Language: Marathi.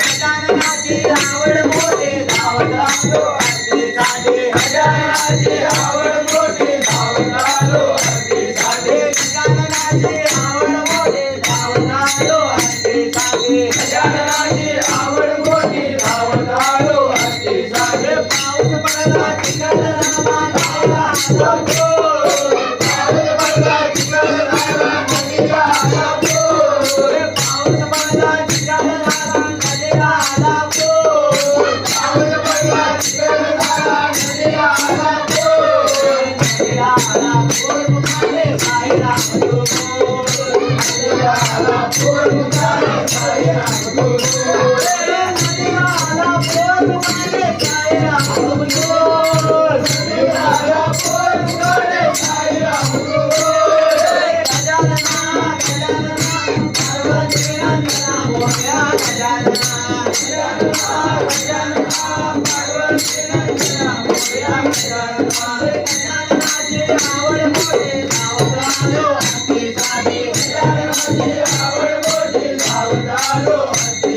गजाननाची आवड मोठे धावत आलो अर्धे साधे गजाननाची आवड मोठे धावत आलो अर्धे साधे गजाननाची आवड मोठे धावत आलो अर्धे साधे गजाननाची आवड मोठे धावत आलो अर्धे साधे पाऊस पडला चिखल झाला नदीला आला पूर पाऊस पडला चिखल झाला नदीला आला पूर पाऊस पडला चिखल झाला नदीला आला पूर पाऊस पडला चिखल झाला नदीला आला पूर नदीला आला पूर मुखाने साईराम बोल नदीला आला पूर मुखाने साईराम बोल नदीला आला पूर मुखाने साईराम बोल नदीला आला पूर मुखाने साईराम बोल गजानना गजानना पार्वती नंदना मोरया गजानना गजानना गजानना पार्वती नंदना मोरया गजानना गजाननाची आवड मोठे धावत आलो अर्धे साधे गजाननाची आवड मोठे धावत आलो अर्धे